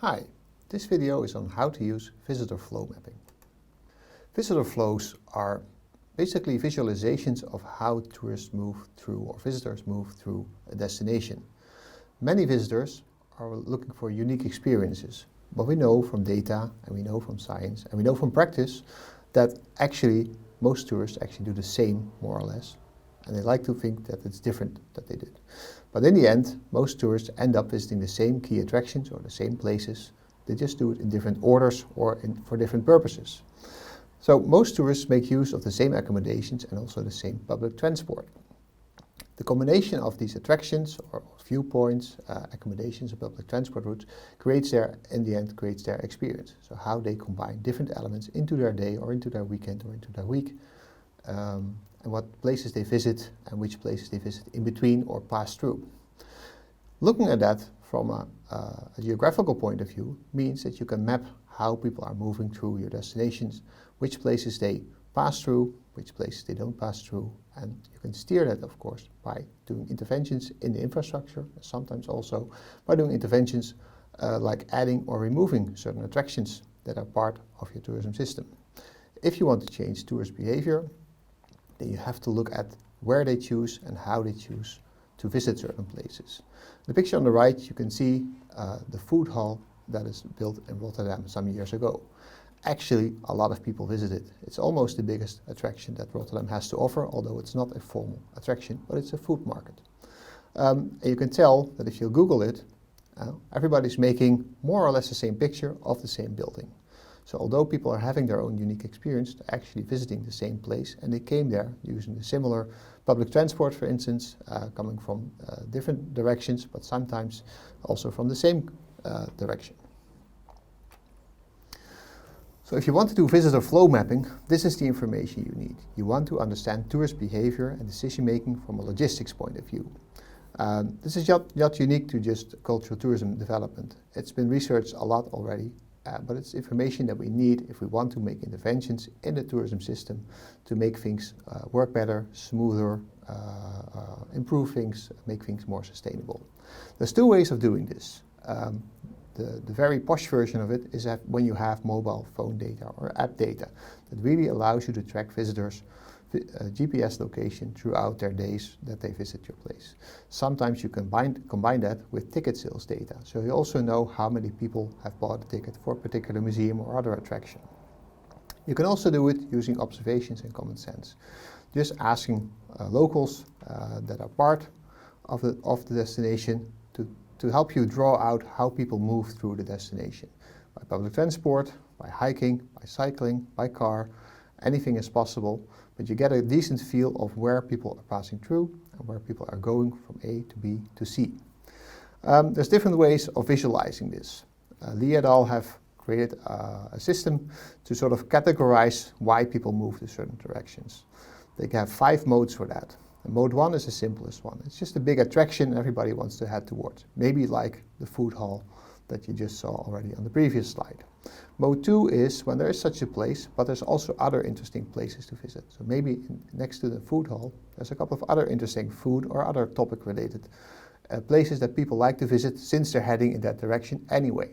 Hi, this video is on how to use visitor flow mapping. Visitor flows are basically visualizations of how tourists move through or visitors move through a destination. Many visitors are looking for unique experiences, but we know from data and we know from science and we know from practice that actually most tourists actually do the same more or less, and they like to think that it's different that they did. But in the end, most tourists end up visiting the same key attractions or the same places. They just do it in different orders or for different purposes. So most tourists make use of the same accommodations and also the same public transport. The combination of these attractions or viewpoints, accommodations and public transport routes in the end creates their experience. So how they combine different elements into their day or into their weekend or into their week, and what places they visit and which places they visit in between or pass through. Looking at that from a geographical point of view means that you can map how people are moving through your destinations, which places they pass through, which places they don't pass through, and you can steer that, of course, by doing interventions in the infrastructure, sometimes also by doing interventions like adding or removing certain attractions that are part of your tourism system. If you want to change tourist behavior, then you have to look at where they choose and how they choose to visit certain places. The picture on the right, you can see the food hall that is built in Rotterdam some years ago. Actually, a lot of people visit it. It's almost the biggest attraction that Rotterdam has to offer, although it's not a formal attraction, but it's a food market. And you can tell that if you Google it, everybody's making more or less the same picture of the same building. So although people are having their own unique experience, they're actually visiting the same place, and they came there using the similar public transport, for instance, coming from different directions, but sometimes also from the same direction. So if you want to do visitor flow mapping, this is the information you need. You want to understand tourist behavior and decision making from a logistics point of view. This is not unique to just cultural tourism development. It's been researched a lot already. But it's information that we need if we want to make interventions in the tourism system to make things work better, smoother, improve things, make things more sustainable. There's two ways of doing this. The very posh version of it is that when you have mobile phone data or app data that really allows you to track visitors' GPS location throughout their days that they visit your place. Sometimes you combine that with ticket sales data, so you also know how many people have bought a ticket for a particular museum or other attraction. You can also do it using observations and common sense, just asking locals that are part of the destination to help you draw out how people move through the destination. By public transport, by hiking, by cycling, by car, anything is possible, but you get a decent feel of where people are passing through and where people are going from A to B to C. There's different ways of visualizing this. Lee et al. Have created a system to sort of categorize why people move to certain directions. They have 5 modes for that. And mode 1 is the simplest one. It's just a big attraction everybody wants to head towards, maybe like the food hall that you just saw already on the previous slide. Mode 2 is when there is such a place, but there's also other interesting places to visit. So maybe next to the food hall, there's a couple of other interesting food or other topic-related places that people like to visit since they're heading in that direction anyway.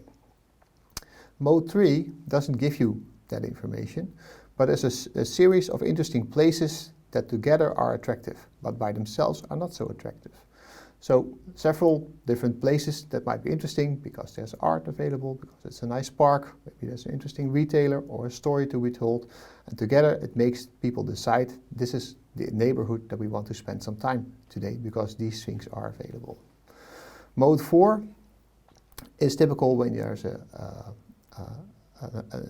Mode 3 doesn't give you that information, but there's a series of interesting places that together are attractive, but by themselves are not so attractive. So several different places that might be interesting because there's art available, because it's a nice park, maybe there's an interesting retailer or a story to be told, and together it makes people decide this is the neighborhood that we want to spend some time today because these things are available. Mode 4 is typical when there's a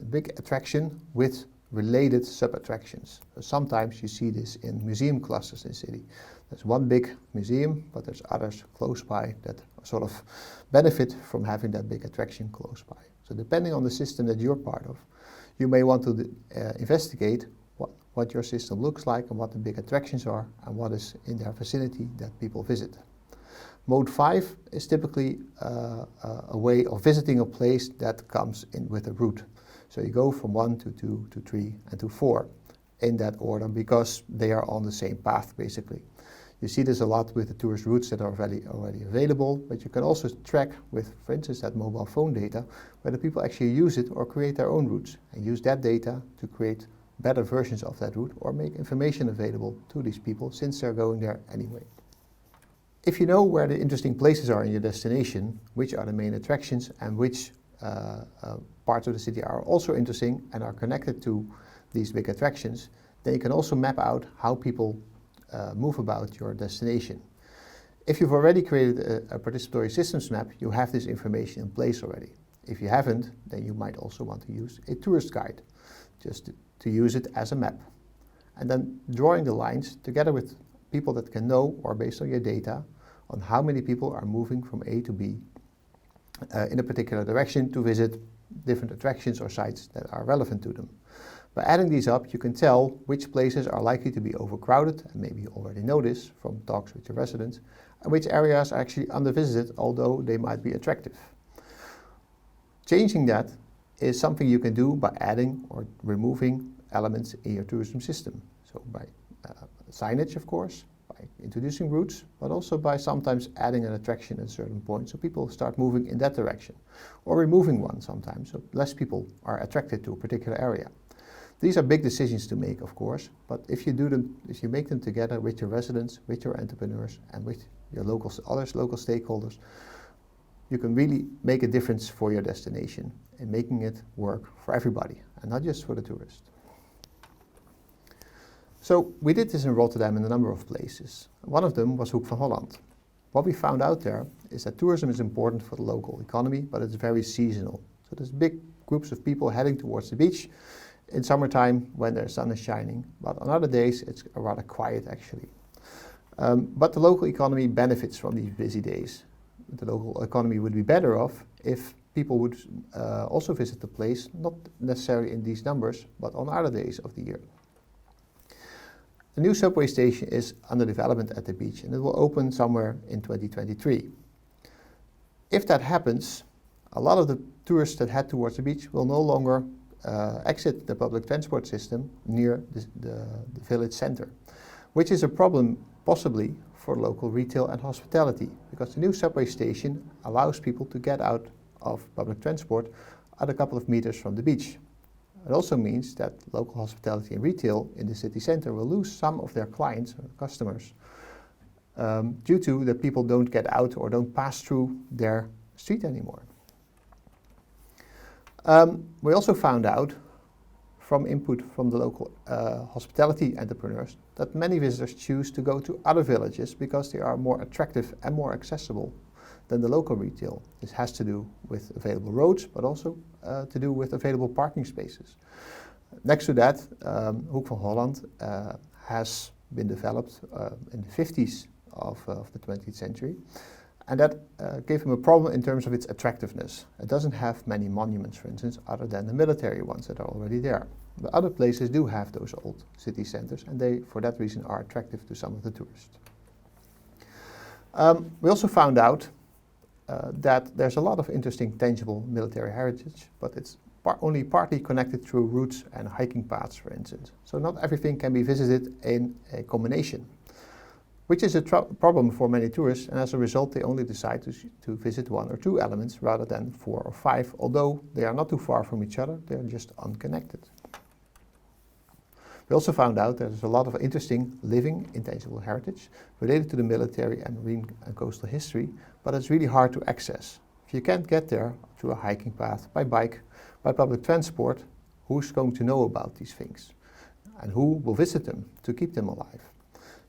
big attraction with related sub-attractions. So sometimes you see this in museum clusters in the city. There's one big museum, but there's others close by that sort of benefit from having that big attraction close by. So depending on the system that you're part of, you may want to investigate what your system looks like and what the big attractions are and what is in their vicinity that people visit. Mode 5 is typically a way of visiting a place that comes in with a route. So you go from 1 to 2 to 3 and to 4 in that order because they are on the same path basically. You see this a lot with the tourist routes that are already available, but you can also track with, for instance, that mobile phone data, whether people actually use it or create their own routes, and use that data to create better versions of that route or make information available to these people since they're going there anyway. If you know where the interesting places are in your destination, which are the main attractions and which parts of the city are also interesting and are connected to these big attractions, then you can also map out how people move about your destination. If you've already created a participatory systems map, you have this information in place already. If you haven't, then you might also want to use a tourist guide, just to use it as a map. And then drawing the lines together with people that can know, or based on your data, on how many people are moving from A to B in a particular direction to visit different attractions or sites that are relevant to them. By adding these up, you can tell which places are likely to be overcrowded, and maybe you already know this from talks with your residents, and which areas are actually undervisited, although they might be attractive. Changing that is something you can do by adding or removing elements in your tourism system. So by signage, of course, by introducing routes, but also by sometimes adding an attraction at a certain point so people start moving in that direction, or removing one sometimes so less people are attracted to a particular area. These are big decisions to make, of course, but if you make them together with your residents, with your entrepreneurs, and with your local stakeholders, you can really make a difference for your destination in making it work for everybody and not just for the tourist. So we did this in Rotterdam in a number of places. One of them was Hoek van Holland. What we found out there is that tourism is important for the local economy, but it's very seasonal. So there's big groups of people heading towards the beach in summertime when the sun is shining, but on other days it's rather quiet actually. But the local economy benefits from these busy days. The local economy would be better off if people would also visit the place, not necessarily in these numbers, but on other days of the year. The new subway station is under development at the beach and it will open somewhere in 2023. If that happens, a lot of the tourists that head towards the beach will no longer exit the public transport system near the village center, which is a problem possibly for local retail and hospitality, because the new subway station allows people to get out of public transport at a couple of meters from the beach. It also means that local hospitality and retail in the city center will lose some of their clients or customers due to that people don't get out or don't pass through their street anymore. We also found out from input from the local hospitality entrepreneurs that many visitors choose to go to other villages because they are more attractive and more accessible than the local retail. This has to do with available roads, but also to do with available parking spaces. Next to that, Hoek van Holland has been developed in the 50s of the 20th century, and that gave him a problem in terms of its attractiveness. It doesn't have many monuments, for instance, other than the military ones that are already there. But other places do have those old city centers, and they, for that reason, are attractive to some of the tourists. We also found out that there's a lot of interesting tangible military heritage, but it's only partly connected through routes and hiking paths, for instance. So not everything can be visited in a combination, which is a problem for many tourists, and as a result they only decide to visit one or two elements rather than 4 or 5, although they are not too far from each other, they are just unconnected. We also found out that there's a lot of interesting living intangible heritage related to the military and marine and coastal history, but it's really hard to access. If you can't get there through a hiking path, by bike, by public transport, who's going to know about these things? And who will visit them to keep them alive?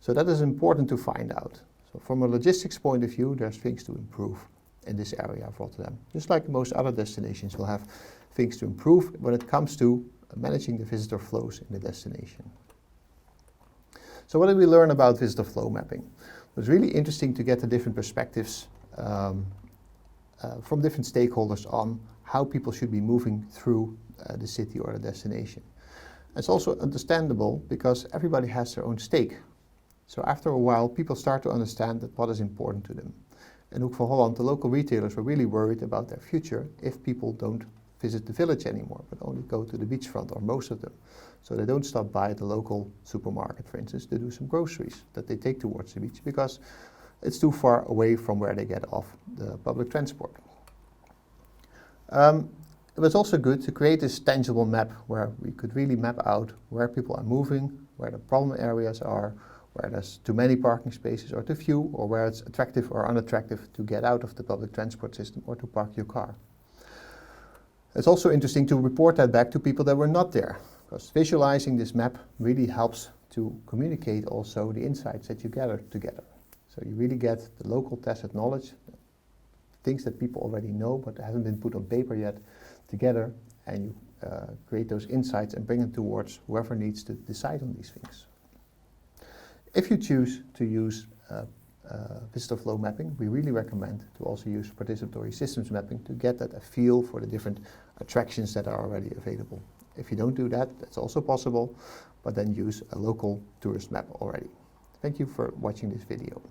So that is important to find out. So from a logistics point of view, there's things to improve in this area of Rotterdam. Just like most other destinations will have things to improve when it comes to managing the visitor flows in the destination. So what did we learn about visitor flow mapping? It was really interesting to get the different perspectives from different stakeholders on how people should be moving through the city or the destination. It's also understandable because everybody has their own stake. So after a while, people start to understand that what is important to them. In Hoek van Holland, the local retailers were really worried about their future if people don't visit the village anymore, but only go to the beachfront, or most of them. So they don't stop by the local supermarket, for instance, to do some groceries that they take towards the beach because it's too far away from where they get off the public transport. It was also good to create this tangible map where we could really map out where people are moving, where the problem areas are, where there's too many parking spaces or too few, or where it's attractive or unattractive to get out of the public transport system or to park your car. It's also interesting to report that back to people that were not there, because visualizing this map really helps to communicate also the insights that you gather together. So you really get the local tacit knowledge, things that people already know but hasn't been put on paper yet, together, and you create those insights and bring them towards whoever needs to decide on these things. If you choose to use visitor flow mapping, we really recommend to also use participatory systems mapping to get that a feel for the different attractions that are already available. If you don't do that, that's also possible, but then use a local tourist map already. Thank you for watching this video.